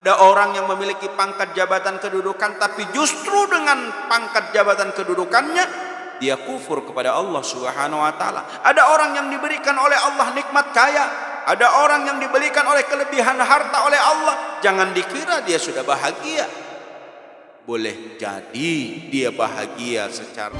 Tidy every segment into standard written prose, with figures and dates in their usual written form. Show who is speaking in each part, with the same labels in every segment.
Speaker 1: Ada orang yang memiliki pangkat jabatan kedudukan, tapi justru dengan pangkat jabatan kedudukannya dia kufur kepada Allah Subhanahu wa taala. Ada orang yang diberikan oleh Allah nikmat kaya, ada orang yang diberikan oleh kelebihan harta oleh Allah. Jangan dikira dia sudah bahagia. Boleh jadi dia bahagia secara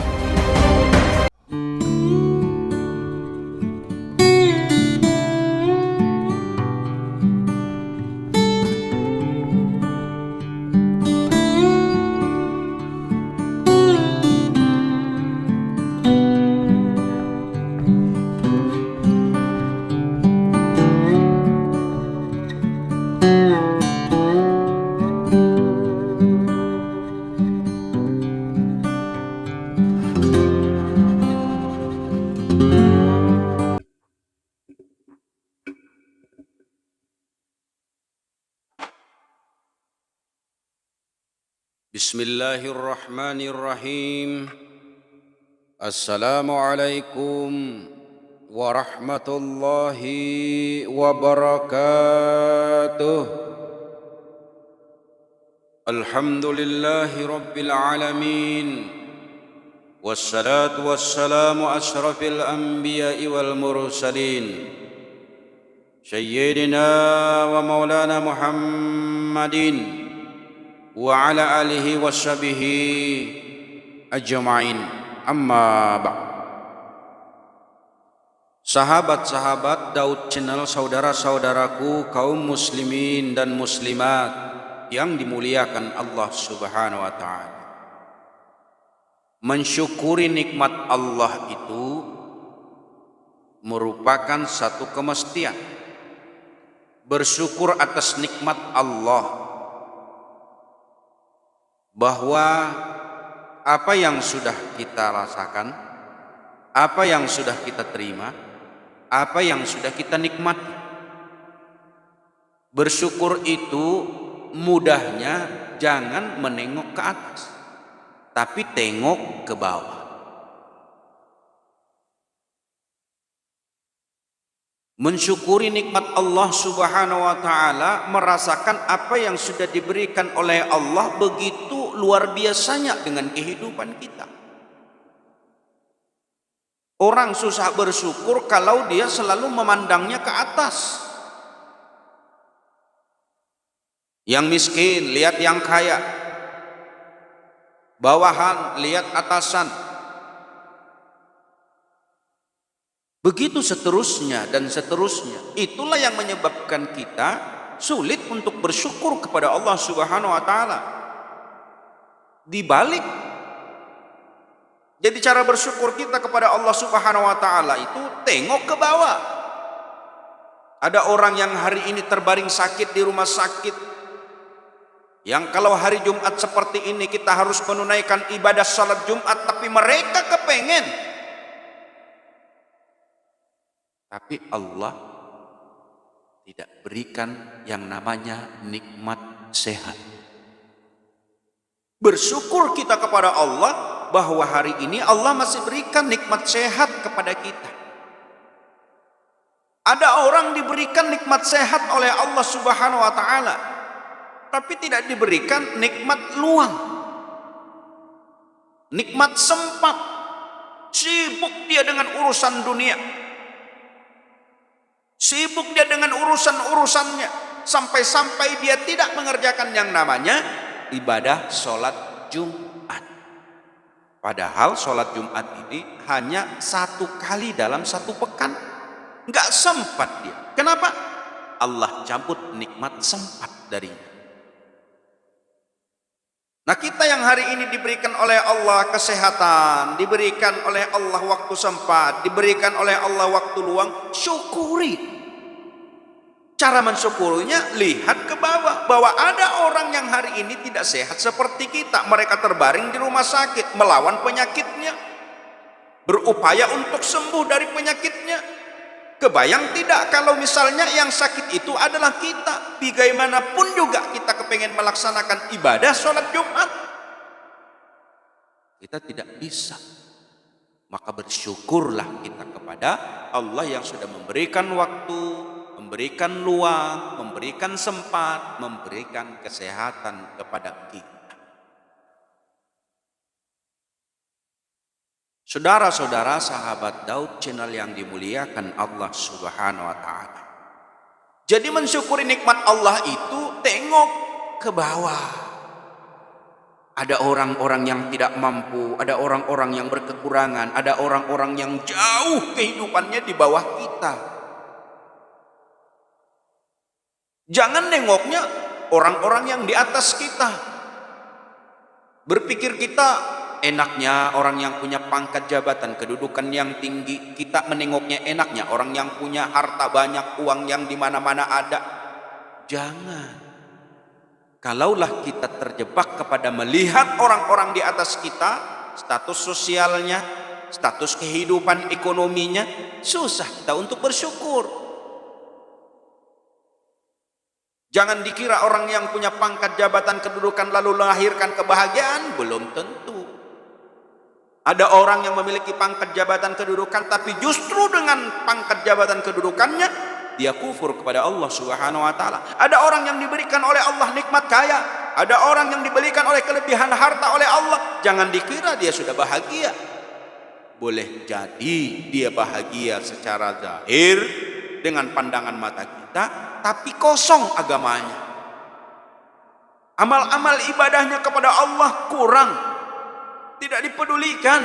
Speaker 1: Bismillahirrahmanirrahim. Assalamualaikum warahmatullahi wabarakatuh. Alhamdulillahi rabbil alamin. Wassalatu wassalamu ashrafil anbiya'i wal mursalin. Sayyidina wa maulana Muhammadin wa ala alihi wa sahbihi ajma'in. Amma ba'd. Sahabat-sahabat Daud Channel, saudara-saudaraku kaum muslimin dan muslimat yang dimuliakan Allah Subhanahu wa taala. Mensyukuri nikmat Allah itu merupakan satu kemestian. Bersyukur atas nikmat Allah, bahwa apa yang sudah kita rasakan, apa yang sudah kita terima, apa yang sudah kita nikmati. Bersyukur itu mudahnya jangan menengok ke atas, tapi tengok ke bawah. Mensyukuri nikmat Allah Subhanahu wa taala, merasakan apa yang sudah diberikan oleh Allah begitu luar biasanya dengan kehidupan kita. Orang susah bersyukur kalau dia selalu memandangnya ke atas. Yang miskin lihat yang kaya, bawahan lihat atasan. Begitu seterusnya dan seterusnya. Itulah yang menyebabkan kita sulit untuk bersyukur kepada Allah Subhanahu wa taala. Dibalik, jadi cara bersyukur kita kepada Allah Subhanahu wa taala itu tengok ke bawah. Ada orang yang hari ini terbaring sakit di rumah sakit, yang kalau hari Jumat seperti ini kita harus menunaikan ibadah salat Jumat, tapi mereka kepengen. Tapi Allah tidak berikan yang namanya nikmat sehat. Bersyukur kita kepada Allah bahwa hari ini Allah masih berikan nikmat sehat kepada kita. Ada orang diberikan nikmat sehat oleh Allah Subhanahu wa taala, tapi tidak diberikan nikmat luang, nikmat sempat. Sibuk dia dengan urusan dunia, sibuk dia dengan urusan-urusannya, sampai-sampai dia tidak mengerjakan yang namanya ibadah sholat Jumat. Padahal sholat Jumat ini hanya satu kali dalam satu pekan. Nggak sempat dia. Kenapa? Allah cabut nikmat sempat darinya. Nah, kita yang hari ini diberikan oleh Allah kesehatan, diberikan oleh Allah waktu sempat, diberikan oleh Allah waktu luang, syukuri. Cara mensyukurinya, lihat ke bawah, bahwa ada orang yang hari ini tidak sehat seperti kita. Mereka terbaring di rumah sakit, melawan penyakitnya, berupaya untuk sembuh dari penyakitnya. Kebayang tidak kalau misalnya yang sakit itu adalah kita? Bagaimanapun juga kita kepengen melaksanakan ibadah sholat Jumat, kita tidak bisa. Maka bersyukurlah kita kepada Allah yang sudah memberikan waktu, memberikan luang, memberikan sempat, memberikan kesehatan kepada kita. Saudara-saudara sahabat Daud channel yang dimuliakan Allah Subhanahu wa taala. Jadi mensyukuri nikmat Allah itu tengok ke bawah. Ada orang-orang yang tidak mampu, ada orang-orang yang berkekurangan, ada orang-orang yang jauh kehidupannya di bawah kita. Jangan nengoknya orang-orang yang di atas kita. Berpikir kita enaknya orang yang punya pangkat jabatan, kedudukan yang tinggi, kita menengoknya enaknya orang yang punya harta banyak, uang yang di mana-mana ada. Jangan. Kalaulah kita terjebak kepada melihat orang-orang di atas kita, status sosialnya, status kehidupan ekonominya, susah kita untuk bersyukur. Jangan dikira orang yang punya pangkat jabatan kedudukan lalu melahirkan kebahagiaan, belum tentu. Ada orang yang memiliki pangkat jabatan kedudukan tapi justru dengan pangkat jabatan kedudukannya dia kufur kepada Allah Subhanahu wa taala. Ada orang yang diberikan oleh Allah nikmat kaya, ada orang yang diberikan oleh kelebihan harta oleh Allah, jangan dikira dia sudah bahagia. Boleh jadi dia bahagia secara zahir dengan pandangan mata kita, tapi kosong agamanya. Amal-amal ibadahnya kepada Allah kurang, tidak dipedulikan.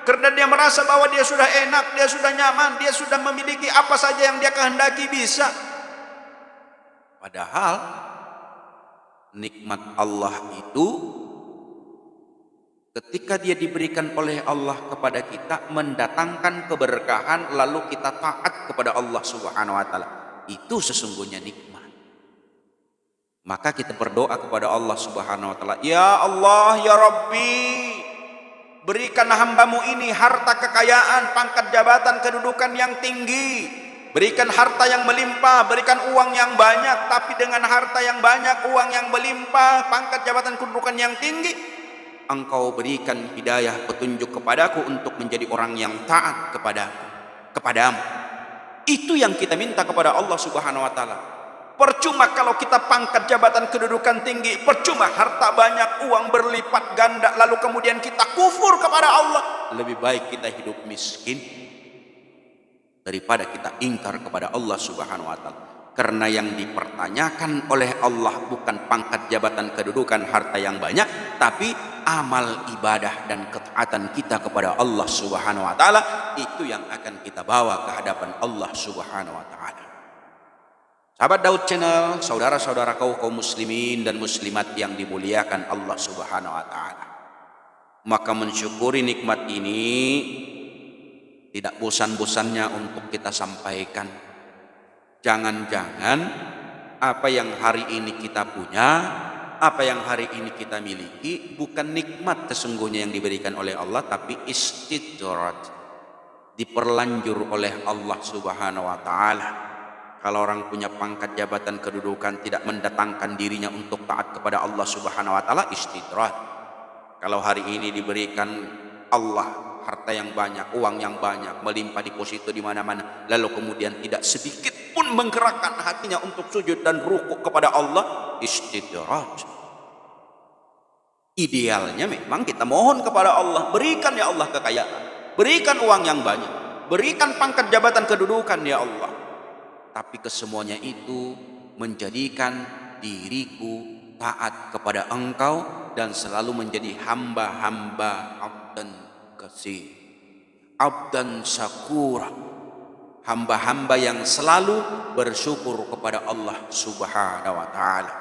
Speaker 1: Karena dia merasa bahwa dia sudah enak, dia sudah nyaman, dia sudah memiliki apa saja yang dia kehendaki bisa. Padahal nikmat Allah itu ketika dia diberikan oleh Allah kepada kita mendatangkan keberkahan, lalu kita taat kepada Allah Subhanahu wa taala. Itu sesungguhnya nikmat. Maka kita berdoa kepada Allah Subhanahu wa taala, "Ya Allah, ya Rabbi, berikan hambamu ini harta kekayaan, pangkat jabatan, kedudukan yang tinggi. Berikan harta yang melimpah, berikan uang yang banyak. Tapi dengan harta yang banyak, uang yang melimpah, pangkat jabatan, kedudukan yang tinggi, Engkau berikan hidayah, petunjuk kepadaku untuk menjadi orang yang taat kepadamu." Itu yang kita minta kepada Allah Subhanahu wa taala. Percuma kalau kita pangkat jabatan kedudukan tinggi, percuma harta banyak, uang berlipat ganda, lalu kemudian kita kufur kepada Allah. Lebih baik kita hidup miskin daripada kita ingkar kepada Allah Subhanahu wa taala. Karena yang dipertanyakan oleh Allah bukan pangkat jabatan kedudukan harta yang banyak, tapi amal ibadah dan ketaatan kita kepada Allah Subhanahu wa taala. Itu yang akan kita bawa ke hadapan Allah Subhanahu wa taala. Sahabat Daud channel, saudara-saudara kaum muslimin dan muslimat yang dimuliakan Allah Subhanahu wa taala. Maka mensyukuri nikmat ini tidak bosan-bosannya untuk kita sampaikan. Jangan-jangan apa yang hari ini kita punya, apa yang hari ini kita miliki bukan nikmat sesungguhnya yang diberikan oleh Allah, tapi istidraj, diperlanjur oleh Allah Subhanahu wa taala. Kalau orang punya pangkat jabatan kedudukan tidak mendatangkan dirinya untuk taat kepada Allah Subhanahu wa taala, istidraj. Kalau hari ini diberikan Allah harta yang banyak, uang yang banyak, melimpah deposito di mana-mana, lalu kemudian tidak sedikit pun menggerakkan hatinya untuk sujud dan rukuk kepada Allah, istidraj. Idealnya memang kita mohon kepada Allah, berikan ya Allah kekayaan, berikan uang yang banyak, berikan pangkat jabatan kedudukan ya Allah. Tapi kesemuanya itu menjadikan diriku taat kepada Engkau dan selalu menjadi hamba-hamba abdan kasih, abdan syakura, hamba-hamba yang selalu bersyukur kepada Allah Subhanahu wa taala.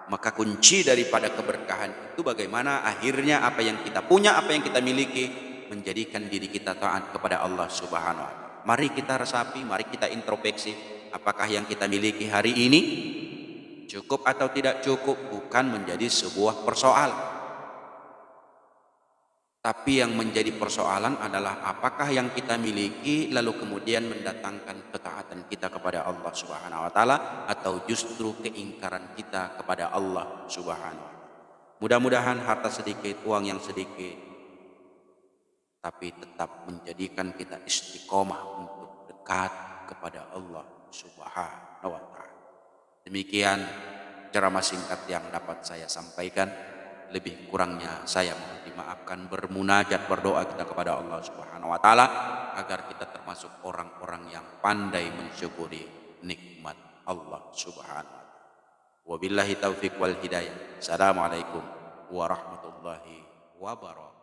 Speaker 1: Maka kunci daripada keberkahan itu bagaimana akhirnya apa yang kita punya, apa yang kita miliki menjadikan diri kita taat kepada Allah Subhanahu wa taala. Mari kita resapi, mari kita introspeksi. Apakah yang kita miliki hari ini cukup atau tidak cukup bukan menjadi sebuah persoalan. Tapi yang menjadi persoalan adalah apakah yang kita miliki lalu kemudian mendatangkan ketaatan kita kepada Allah Subhanahu wa taala atau justru keingkaran kita kepada Allah Subhanahu wa taala. Mudah-mudahan harta sedikit, uang yang sedikit, tapi tetap menjadikan kita istiqomah untuk dekat kepada Allah Subhanahu wa ta'ala. Demikian ceramah singkat yang dapat saya sampaikan. Lebih kurangnya saya mohon dimaafkan. Bermunajat, berdoa kita kepada Allah Subhanahu wa ta'ala agar kita termasuk orang-orang yang pandai mensyukuri nikmat Allah Subhanahu wa ta'ala. Wabillahi taufiq wal hidayah. Assalamualaikum warahmatullahi wabarakatuh.